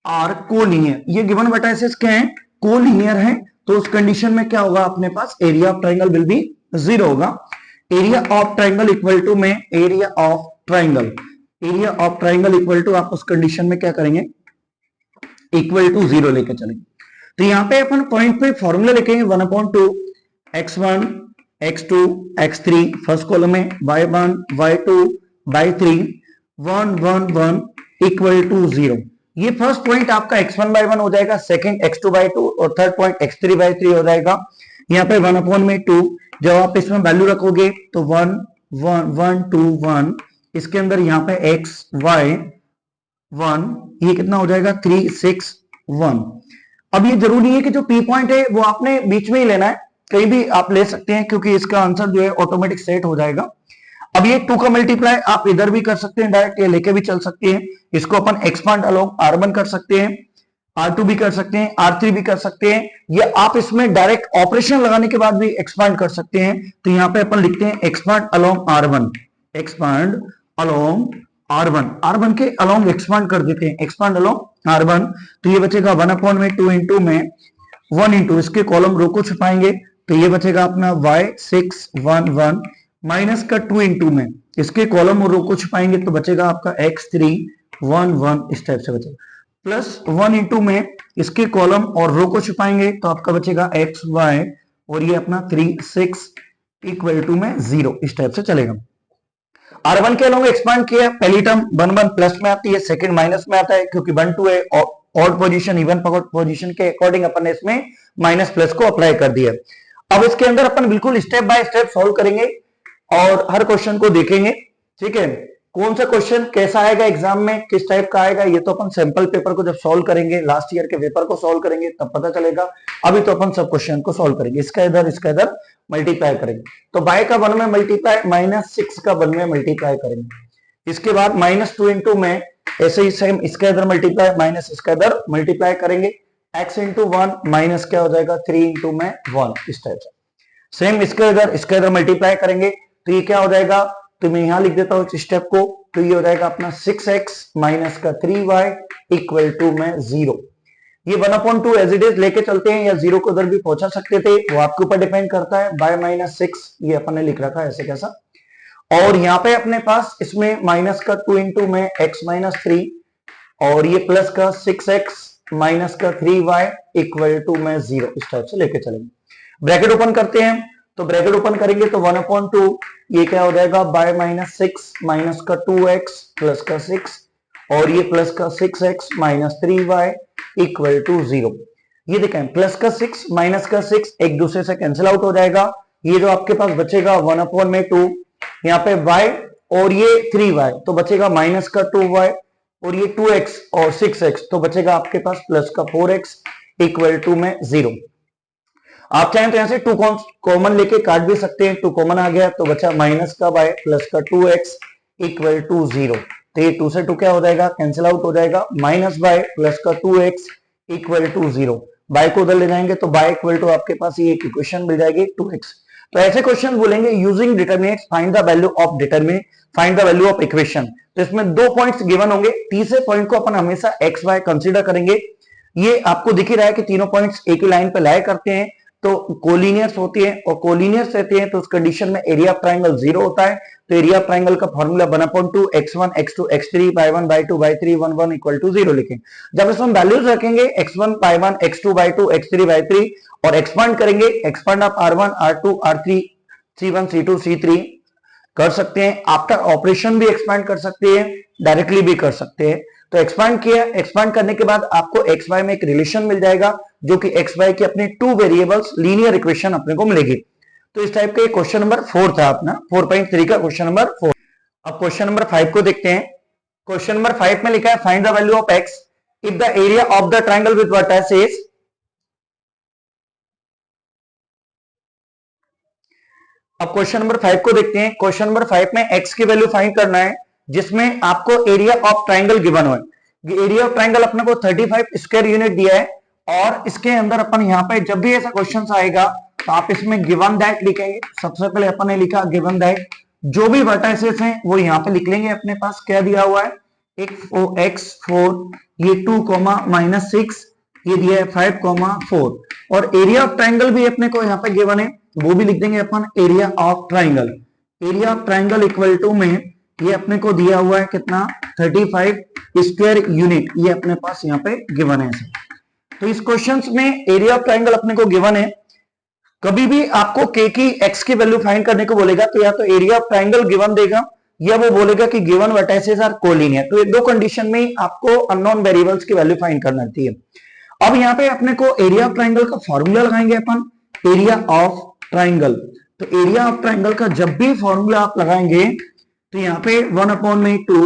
are collinear. ये गिवन वर्टाइसेस क्या है? कोलिनियर है। तो उस कंडीशन में क्या होगा अपने पास? Area of triangle will be 0 होगा। Area of triangle equal to में area of triangle equal to आप उस कंडीशन में क्या करेंगे? इक्वल टू 0 लेके चलेंगे। तो यहाँ पे अपन पॉइंट पे फॉर्मूला लिखेंगे 1/2 x1 x2 x3 first column में, y1 y2 y3 1 1 1 equal to 0। ये फर्स्ट पॉइंट आपका x1 by 1 हो जाएगा, सेकंड x2 by 2 और थर्ड पॉइंट x3 by 3 हो जाएगा। यहाँ पे 1/2 जब आप इसमें वैल्यू रखोगे तो 1 1 1 2 1, इसके अंदर यहाँ पे x y 1, ये कितना हो जाएगा? 3 6 1। अब ये जरूरी है कि जो पी पॉइंट है वो आपने बीच में ही लेना है, कहीं भी आप ले सकते हैं क्योंकि इसका आंसर जो है ऑटोमेटिक सेट हो जाएगा। अब ये 2 का मल्टीप्लाई आप इधर भी कर सकते हैं, डायरेक्ट ये लेके भी चल सकते हैं। इसको अपन एक्सपांड अलोंग R1 कर सकते हैं, R2 भी कर सकते हैं, R3 भी कर सकते हैं, या आप इसमें डायरेक्ट ऑपरेशन लगाने के बाद भी एक्सपांड कर सकते हैं। तो यहाँ पे अपन लिखते हैं expand along R1, expand along R1 के अलोंग एक्सपांड कर देते हैं, एक्सपांड अलोंग R1। तो ये बचेगा 1/2 इंटू में 1 इंटू इसके कॉलम रो को छुपाएंगे, तो ये बचेगा अपना y6 1 1 माइनस का 2 इंटू में इसके कॉलम और रो को छुपाएंगे, तो बचेगा आपका x3 1 1 इस टाइप से बचेगा, प्लस 1 इंटू में इसके कॉलम और रो को छुपाएंगे तो आपका बचेगा xy और ये अपना 3 6 इक्वल टू में 0 इस टाइप से चलेगा। R1 के अलोंग एक्सपांड किया, पहली टर्म 1 1 प्लस में आती है, सेकंड माइनस में आता है क्योंकि 1 2 है, ऑड पोजीशन इवन पोजीशन के अकॉर्डिंग अपन ने इसमें माइनस प्लस को अप्लाई कर दिया। अब इसके अंदर अपन बिल्कुल स्टेप बाय स्टेप सॉल्व करेंगे और हर क्वेश्चन को देखेंगे, ठीक है? कौन सा क्वेश्चन कैसा आएगा एग्जाम में, किस टाइप का आएगा, ये तो अपन सैंपल पेपर को जब सॉल्व करेंगे, लास्ट ईयर के पेपर को सॉल्व करेंगे तब पता चलेगा। अभी तो अपन सब क्वेश्चन को सॉल्व करेंगे, इसका इधर मल्टीप्लाई करेंगे। तो बाय का 1 में मल्टीप्लाई, -6 का 1 में मल्टीप्लाई करेंगे। इसके बाद -2 इंटू में ऐसे ही सेम इसका इधर मल्टीप्लाई माइनस इसका इधर मल्टीप्लाई करेंगे, x इंटू 1 माइनस क्या हो जाएगा 3 इंटू में 1 इस टाइप से। सेम इसका इधर मल्टीप्लाई करेंगे तो ये क्या हो जाएगा, तो मैं यहां लिख देता हूं इस स्टेप को, तो ये हो जाएगा अपना 6x माइनस का 3y इक्वल टू में 0। ये 1/2 एज इट इज लेके चलते हैं या 0 को उधर भी पहुंचा सकते थे, वो आपके ऊपर डिपेंड करता है। बाय -6 ये अपन ने लिख रखा है ऐसे कैसा, और यहाँ पे अपने पास इसमें माइनस का 2 इंटू में x माइनस 3 और ये प्लस का 6x माइनस का 3y इक्वल टू में 0 इस टाइप से लेके चलेंगे। ब्रैकेट ओपन करते हैं, तो ब्रैकेट ओपन करेंगे तो 1/2 ये क्या हो जाएगा बाय -6 माइनस का 2x प्लस का 6 और ये प्लस का 6x minus 3y equal to 0। ये देखें प्लस का 6 माइनस का 6 एक दूसरे से कैंसिल आउट हो जाएगा। ये जो आपके पास बचेगा 1/2 यहाँ पे y और ये 3y तो बचेगा माइनस का 2y और ये 2x और 6x तो बचेगा आपके पास प्लस का 4x इक्वल टू में 0। आप चाहें तो यहां से 2 कॉमन लेके काट भी सकते हैं, 2 कॉमन आ गया तो बचा माइनस का y प्लस का 2x इक्वल टू 0। तो ये 2 से 2 क्या हो जाएगा कैंसिल आउट हो जाएगा, माइनस y प्लस का 2x इक्वल टू 0। y को उधर ले जाएंगे तो y इक्वल टू आपके पास ये एक इक्वेशन मिल जाएगी 2x। तो ऐसे क्वेश्चन बोलेंगे using determinants find the value of determinant find the value of equation. तो इसमें 2 पॉइंट्स गिवन होंगे, तीसरे पॉइंट को अपन हमेशा x y कंसीडर करेंगे। ये आपको दिख ही रहा है कि तीनों पॉइंट्स एक ही लाइन पे लाए करते हैं, तो कोलिनियर्स होती है, और कोलिनियर्स रहती है तो उस कंडीशन में एरिया ऑफ ट्राइंगल 0 होता है। तो एरिया ऑफ ट्राइंगल का formula 1/2 x1 x2 x3 y1 y2 y3 1 1 equal to 0 लिखेंगे। जब इसमें वैल्यूज रखेंगे x1 y1 x2 y2 x3 y3 और एक्सपांड करेंगे, expand of r1 r2 r3 c1 c2 c3 कर सकते हैं। आफ्टर ऑपरेशन भी एक्सपांड कर सकते हैं, डायरेक्टली भी कर सकते हैं। तो एक्सपांड किया, एक्सपांड करने के बाद आपको एक्स वाई में एक रिलेशन मिल जाएगा जो कि एक्स वाई की अपनी 2 वेरिएबल्स लीनियर इक्वेशन अपने को मिलेगी। तो इस टाइप का क्वेश्चन नंबर 4 था अपना 4.3 का क्वेश्चन नंबर 4। अब क्वेश्चन नंबर 5 को देखते हैं। क्वेश्चन नंबर 5 में लिखा है find the value of x if the area of the triangle with vertices अब क्वेश्चन नंबर 5 को देखते हैं। क्वेश्चन नंबर 5 में x की वैल्यू फाइंड करना है जिसमें आपको एरिया ऑफ ट्राइंगल गिवन हो। एरिया ऑफ ट्राइंगल अपने को 35 स्क्वायर यूनिट दिया है, और इसके अंदर अपन यहाँ पे जब भी ऐसा क्वेश्चन आएगा तो आप इसमें गिवन दैट लिखेंगे। सबसे पहले अपन ने लिखा गिवन दैट, जो भी वर्टिसेस हैं वो यहाँ पे लिख लेंगे। अपने पास क्या दिया हुआ है, एक x4, ये 2, -6, ये दिया है 5, 4, और एरिया ऑफ ट्राइंगल भी अपने को यहाँ पे गिवन है, वो भी लिख देंगे अपन area of triangle. Area of triangle equal to में ये अपने को दिया हुआ है कितना, 35 स्क्वायर यूनिट, ये अपने पास यहाँ पे गिवन है। तो इस क्वेश्चन में एरिया ऑफ ट्राइंगल अपने को गिवन है। कभी भी आपको के की एक्स की वैल्यू फाइंड करने को बोलेगा तो या तो एरिया ऑफ ट्राइंगल गिवन देगा या वो बोलेगा कि गिवन वर्टिसेस आर कोलिनियर। तो ये दो कंडीशन में ही आपको अननोन वेरिएबल्स की वैल्यू फाइंड करना होती है। अब यहाँ पे अपने को एरिया ऑफ ट्राइंगल का फॉर्मूला लगाएंगे अपन, एरिया ऑफ ट्राइंगल। तो एरिया ऑफ ट्राइंगल का जब भी फॉर्मूला आप लगाएंगे तो यहाँ पे 1/2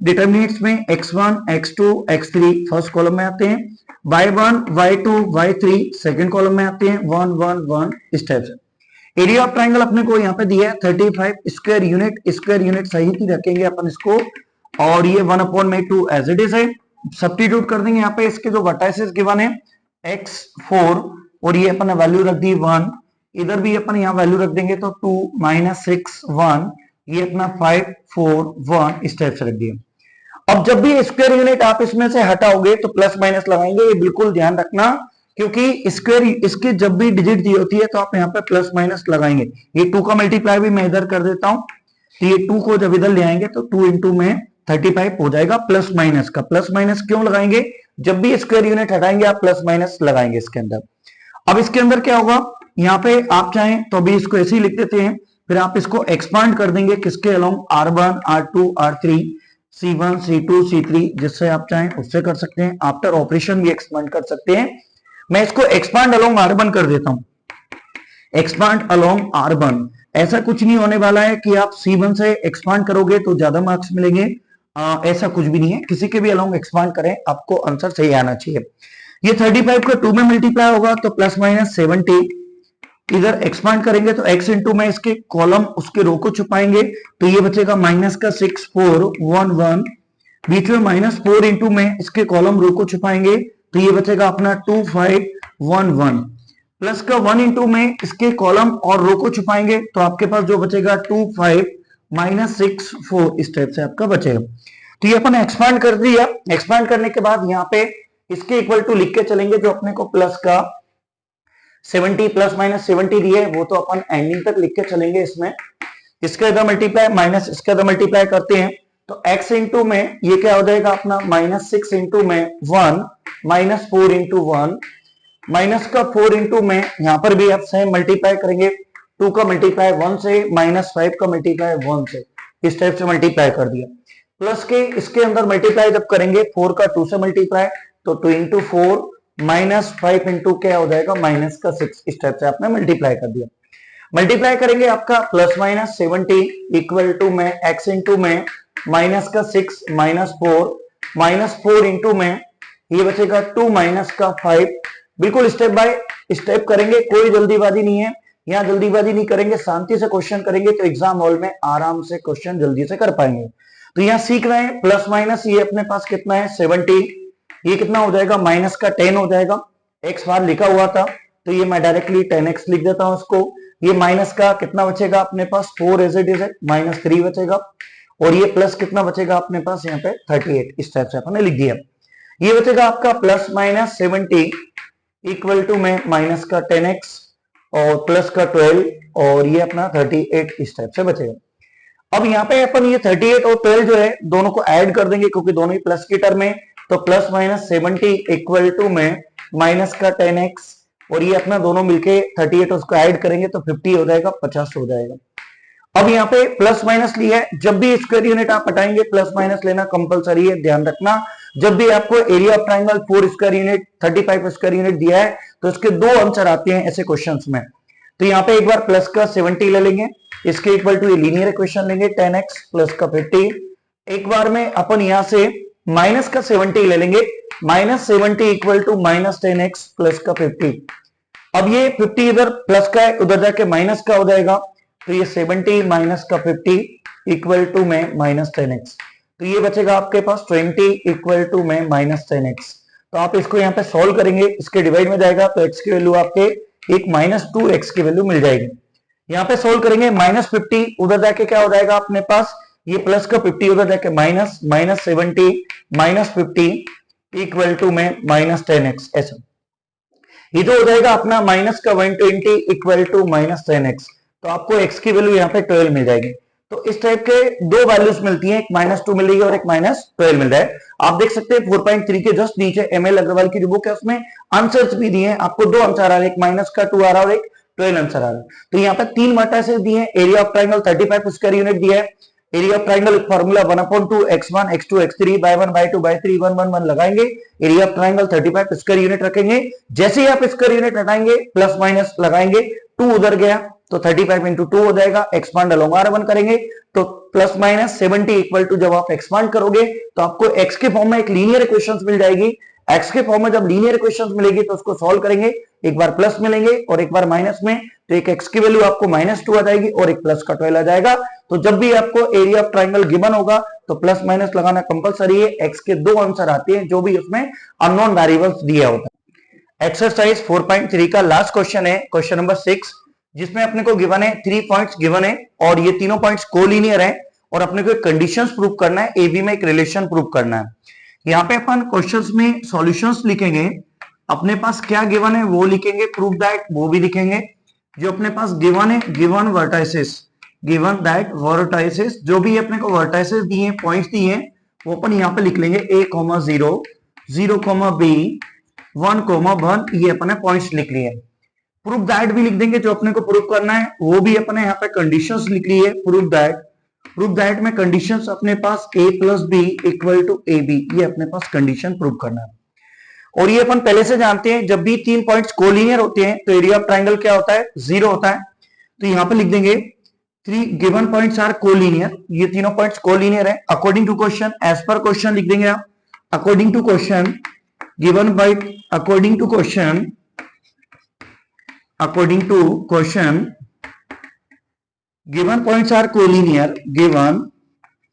डिटरमिनेंट्स में x1 x2 x3 first column में आते हैं, y1 y2 y3 second column में आते हैं, 1 1 1 इस टाइप से। एरिया ऑफ ट्राइंगल अपने को यहाँ पे दिया है 35 स्क्वायर यूनिट। स्क्वायर यूनिट सही ही रखेंगे अपन इसको, और ये 1/2 एज इट इज है। सब्स्टिट्यूट कर देंगे यहाँ पे इसके जो वर्टिसेस गिवन है x4, और ये अपन वैल्यू रख दी 1, इधर भी अपन यहाँ वैल्यू रख देंगे तो 2 -6 1, ये अपना 5 4 1 इस टाइप से रख दिया। अब जब भी स्क्वायर यूनिट आप इसमें से हटाओगे तो प्लस माइनस लगाएंगे, ये बिल्कुल ध्यान रखना, क्योंकि स्क्वायर इसकी जब भी डिजिट दी होती है तो आप यहाँ पे प्लस माइनस लगाएंगे। ये 2 का मल्टीप्लाई भी मैं इधर कर देता हूं, तो ये 2 को जब इधर ले आएंगे तो 2 इंटू में 35 हो जाएगा प्लस माइनस का। प्लस माइनस क्यों लगाएंगे, जब भी स्क्वायर यूनिट हटाएंगे आप प्लस माइनस लगाएंगे इसके अंदर। अब इसके अंदर क्या होगा, यहाँ पे आप चाहें तो अभी इसको ऐसे ही लिख देते हैं, फिर आप इसको एक्सपांड कर देंगे किसके along, R1 R2 R3 C1 C2 C3, जिससे आप चाहें उससे कर सकते हैं। आफ्टर ऑपरेशन भी एक्सपांड कर सकते हैं। मैं इसको एक्सपांड अलोंग R1 कर देता हूं, एक्सपांड अलोंग R1। ऐसा कुछ नहीं होने वाला है कि आप C1 से एक्सपांड करोगे तो ज्यादा मार्क्स मिलेंगे, ऐसा कुछ भी नहीं है। किसी के भी अलोंग एक्सपांड करें, आपको आंसर सही आना चाहिए। ये 35 का 2 में मल्टीप्लाई होगा तो प्लस माइनस 70, इधर एक्सपांड करेंगे तो x इंटू में इसके कॉलम उसके रो को छुपाएंगे तो ये बचेगा माइनस का 6 4 1 1, बीच में -4 इंटू में इसके कॉलम रो को छुपाएंगे तो ये बचेगा अपना 2 5 1 1, प्लस का 1 इंटू में इसके कॉलम और रो को छुपाएंगे तो आपके पास जो बचेगा 2 5 -6 4 इस टाइप से आपका बचेगा। तो ये अपन एक्सपांड कर दिया। एक्सपांड करने के बाद यहाँ पे इसके इक्वल टू लिख के चलेंगे, जो अपने को प्लस का 70 प्लस माइनस 70 दिए वो तो अपन एंडिंग तक लिख के चलेंगे। इसमें इसका इधर मल्टीप्लाई माइनस इसका इधर मल्टीप्लाई करते हैं तो x इंटू में ये क्या हो जाएगा अपना -6 इंटू में 1 -4 इंटू 1, माइनस का 4 इंटू में यहाँ पर भी आप सेम मल्टीप्लाई करेंगे, 2 का मल्टीप्लाई 1 से, -5 का मल्टीप्लाई 1 से, इस टाइप से मल्टीप्लाई कर दिया। प्लस के इसके अंदर मल्टीप्लाई जब करेंगे 4 का 2 से मल्टीप्लाई तो 2 इंटू 4 -5 इंटू क्या हो जाएगा माइनस का 6, इस टाइप से आपने मल्टीप्लाई कर दिया। मल्टीप्लाई करेंगे आपका प्लस माइनस 70 इक्वल टू में x इंटू में माइनस का 6 -4 इंटू में ये बचेगा 2 माइनस का 5। बिल्कुल स्टेप बाय स्टेप करेंगे, कोई जल्दीबाजी नहीं है, यहाँ जल्दीबाजी नहीं करेंगे, शांति से क्वेश्चन करेंगे तो एग्जाम हॉल में आराम से क्वेश्चन जल्दी से कर पाएंगे। तो यहाँ सीख रहे हैं प्लस माइनस, ये अपने पास कितना है 70, ये कितना हो जाएगा माइनस का 10 हो जाएगा। x बार लिखा हुआ था तो ये मैं डायरेक्टली 10x लिख देता हूं इसको। ये माइनस का कितना बचेगा अपने पास 4 एज इट इज है, -3 बचेगा, और ये प्लस कितना बचेगा अपने पास यहाँ पे 38, इस टाइप से आपने लिख दिया। ये बचेगा आपका प्लस माइनस 70 इक्वल टू में माइनस का 10x, और प्लस का 12 और ये अपना 38 इस टाइप से बचेगा। अब यहाँ पे अपन ये 38 और 12 जो है दोनों को ऐड कर देंगे क्योंकि दोनों ही प्लस की टर्म है, तो प्लस माइनस 70 इक्वल टू में माइनस का 10x और ये अपना दोनों मिलके 38 उसको ऐड करेंगे तो 50 हो जाएगा, 50 हो जाएगा। अब यहाँ पे प्लस माइनस लिया है, जब भी स्क्वायर यूनिट आप हटाएंगे प्लस माइनस लेना कंपलसरी है, ध्यान रखना। जब भी आपको area of triangle 4 square unit 35 square unit दिया है तो इसके दो आंसर आते हैं ऐसे क्वेश्चंस में। तो यहाँ पे एक बार प्लस का 70 ले लेंगे, इसके इक्वल टू ये लीनियर इक्वेशन लेंगे 10x प्लस का 50। एक बार में अपन यहां से माइनस का 70 ले लेंगे, minus 70 equal to minus 10x plus का 50। अब ये 50 इधर प्लस का है, उधर जाके माइनस का हो जाएगा, तो ये 70 माइनस का 50 इक्वल टू में माइनस 10x, तो ये बचेगा आपके पास 20 इक्वल टू में माइनस 10x। तो आप इसको यहाँ पे सॉल्व करेंगे, इसके डिवाइड में जाएगा तो x की वैल्यू आपके एक माइनस 2x की वैल्यू मिल जाएगी। यहाँ पे सोल्व करेंगे माइनस 50, उधर जाके क्या हो जाएगा अपने पास ये प्लस का 50 उधर जाके minus, minus 70 minus 50 equal to में माइनस 10x। ऐसा ये तो हो जाएगा अपना माइनस का 120 इक्वल टू माइनस 10x, तो आपको x की वैल्यू यहाँ पे 12 मिल जाएगी। तो इस टाइप के दो वैल्यूज मिलती हैं, एक -2 मिल रही है और एक -12 मिल रहा है। आप देख सकते हैं 4.3 के जस्ट नीचे ML अग्रवाल की जो बुक है उसमें आंसर्स भी दिए हैं, आपको दो आंसर आ रहा है, एक माइनस का 2 आ रहा है और एक 12 आंसर आ रहा है। तो यहाँ पे तीन वर्टाइसेस दिए हैं, area of triangle 35 square unit दिया है, area of triangle formula 1/2 x1 x2 x3 by1 by2 by3 1 1 1 लगाएंगे, area of triangle 35 square unit रखेंगे। जैसे ही आप स्क्वायर यूनिट हटाएंगे प्लस माइनस लगाएंगे, 2 उधर गया तो 35 इंटू 2 हो जाएगा, एक्सपांड अलोंग R1 करेंगे तो प्लस माइनस 70 इक्वल टू जब आप एक्सपांड करोगे तो आपको x के फॉर्म में एक लीनियर इक्वेशन मिल जाएगी। x के फॉर्म में जब लीनियर इक्वेशन मिलेगी तो उसको सॉल्व करेंगे, एक बार प्लस मिलेंगे और एक बार माइनस में, तो एक x की वैल्यू आपको -2 आ जाएगी और एक प्लस का 12 आ जाएगा। तो जब भी आपको एरिया ऑफ ट्राइंगल गिवन होगा तो प्लस माइनस लगाना कंपलसरी है, x के दो आंसर आते हैं जो भी उसमें अननोन वेरिएबल्स दिया होता है। एक्सरसाइज 4.3 का लास्ट क्वेश्चन है, क्वेश्चन नंबर 6, जिसमें अपने को गिवन है 3 पॉइंट्स गिवन है और ये तीनों पॉइंट्स कोलिनियर है और अपने को कंडीशंस प्रूव करना है, AB में एक रिलेशन प्रूव करना है। यहाँ पे अपन क्वेश्चंस में सॉल्यूशंस लिखेंगे, अपने पास क्या गिवन है वो लिखेंगे, प्रूव दैट वो भी लिखेंगे। जो अपने पास गिवन है, given vertices, given that vertices, जो भी अपने को वर्टाइसेस दिए हैं, पॉइंट्स दिए हैं, वो अपन यहाँ पे लिख लेंगे A, 0, 0, B, 1, 1, ये अपने पॉइंट्स लिख लिए। प्रूफ दैट भी लिख देंगे, जो अपने को प्रूफ करना है वो भी अपने यहाँ पे कंडीशंस लिख ली है। प्रूफ दैट में कंडीशंस अपने पास A plus B equal to AB, ये अपने पास कंडीशन प्रूव करना है। और ये अपन पहले से जानते हैं, जब भी तीन पॉइंट्स कोलिनियर होते हैं तो एरिया ऑफ ट्राइंगल क्या होता है, 0 होता है। तो यहाँ पे लिख देंगे 3 गिवन पॉइंट्स आर कोलिनियर, ये तीनों पॉइंट्स कोलिनियर है according to question, as per question लिख देंगे आप, according to question given by, according to question, according to question given points are collinear, given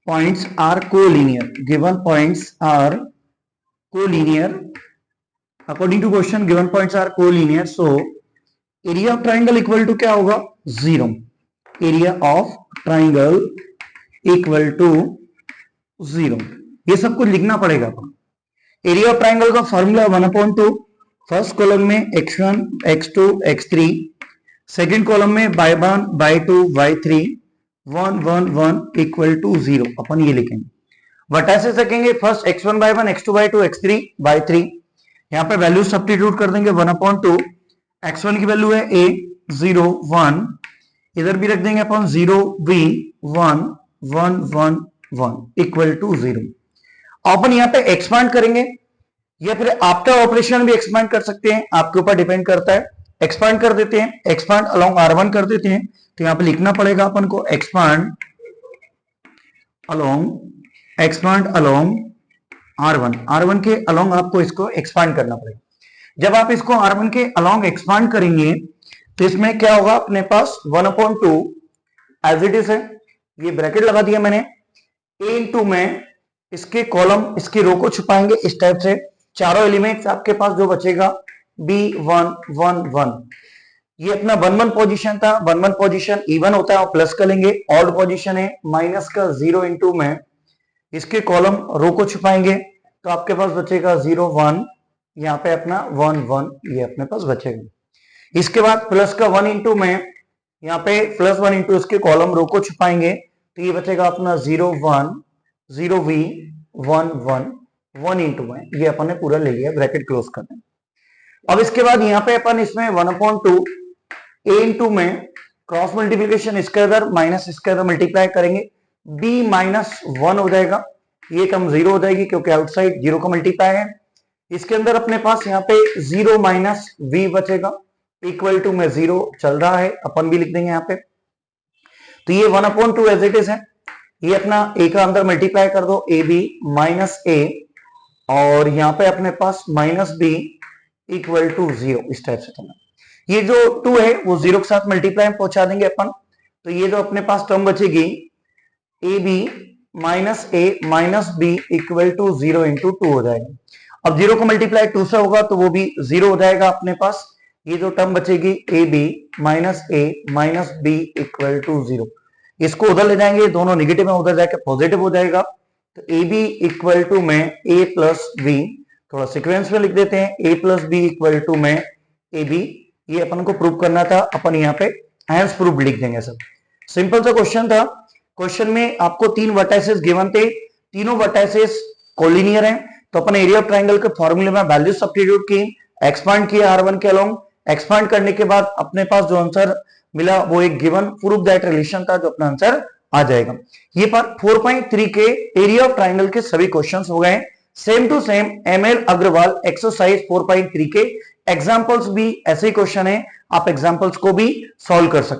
points are collinear, given points are collinear, according to question given points are collinear, so area of triangle equal to क्या होगा, 0, area of triangle equal to 0, ये सब कुछ लिखना पड़ेगा। Area of triangle का formula 1/2, first column में x1 x2 x3, second column में y1 y2 y3 1 1 1 equal to 0, अपन ये लिखेंगे। वर्टाइसेस रखेंगे first x1 y1 x2 y2 x3 y3, यहाँ पे वैल्यू सब्स्टिट्यूट कर देंगे 1/2, x1 की वैल्यू है a 0 1, इधर भी रख देंगे अपन 0 b 1 1 1 1 इक्वल टू 0। अपन यहाँ पे एक्सपांड करेंगे या फिर आफ्टर ऑपरेशन भी एक्सपांड कर सकते हैं, आपके ऊपर डिपेंड करता है। एक्सपांड कर देते हैं, एक्सपांड अलोंग R1 कर देते हैं, तो यहां पे लिखना पड़ेगा अपन को एक्सपांड अलोंग R1, R1 के अलोंग आपको इसको एक्सपांड करना पड़ेगा। जब आप इसको R1 के अलोंग एक्सपांड करेंगे तो इसमें क्या होगा, अपने पास 1/2 एज इट इज है, ये ब्रैकेट लगा दिया मैंने, A इंटू में इसके कॉलम इसकी रो को छुपाएंगे इस टाइप से, चारों एलिमेंट्स आपके पास जो बचेगा B1 1 1, ये अपना 1 1 पोजीशन था, 1 1 पोजीशन इवन होता है और प्लस कर लेंगे, ऑड पोजीशन है माइनस का 0 इंटू में इसके कॉलम रो को छुपाएंगे तो आपके पास बचेगा 0 1, यहाँ पे अपना 1 1, ये अपने पास बचेगा। इसके बाद प्लस का 1 इंटू में यहाँ पे प्लस 1 इंटू इसके कॉलम रो को छुपाएंगे तो ये बचेगा अपना 0 1 0 v 1 1 1 इंटू में, ये अपन ने पूरा ले लिया, ब्रैकेट क्लोज कर दें। अब इसके बाद यहाँ पे अपन इसमें 1/2 a इंटू में क्रॉस मल्टीप्लीकेशन इसके अंदर माइनस इसके अंदर मल्टीप्लाई करेंगे, b माइनस 1 हो जाएगा, ये टर्म 0 हो जाएगी क्योंकि आउटसाइड 0 का मल्टीप्लाई है। इसके अंदर अपने पास यहाँ पे 0 माइनस v बचेगा, इक्वल टू में 0 चल रहा है, अपन भी लिख देंगे यहाँ पे। तो ये 1/2 एज इट इज है, ये अपना a का अंदर मल्टीप्लाई कर दो, ए बी माइनस a, और यहाँ पे अपने पास माइनस b इक्वल टू 0, इस टाइप से करना। ये जो 2 है वो 0 के साथ मल्टीप्लाई में पहुंचा देंगे अपन, तो ये जो अपने पास टर्म बचेगी A B minus a minus b equal to 0 into 2 हो जाएगा। अब 0 का मल्टीप्लाई 2 से होगा तो वो भी 0 हो जाएगा अपने पास। ये जो टर्म बचेगी A B minus b equal to 0, इसको उधर ले जाएंगे, दोनों नेगेटिव में उधर जाके पॉजिटिव हो जाएगा। तो ए बी इक्वल टू में a प्लस बी, थोड़ा सीक्वेंस में लिख देते हैं, a plus B equal to में ए बी, ये अपन को प्रूव करना था, अपन यहाँ पे हैंस प्रूफ लिख देंगे। सब सिंपल सा क्वेश्चन था। क्वेश्चन में आपको 3 वर्टाइसेस गिवन थे, तीनों वर्टाइसेस कोलिनियर हैं, तो अपन एरिया ऑफ ट्रायंगल के फॉर्मूले में वैल्यू सब्स्टिट्यूट की, एक्सपांड किया R1 के अलोंग, एक्सपांड करने के बाद अपने पास जो आंसर मिला वो एक गिवन प्रूफ दैट रिलेशन था, जो अपना आंसर आ जाएगा। ये पार्ट 4.3 के एरिया ऑफ ट्रायंगल के सभी क्वेश्चंस हो गए। Same to same ML Agarwal exercise 4.3 के एग्जांपल्स भी ऐसे ही क्वेश्चन है, आप एग्जांपल्स को भी सॉल्व कर सकते हैं।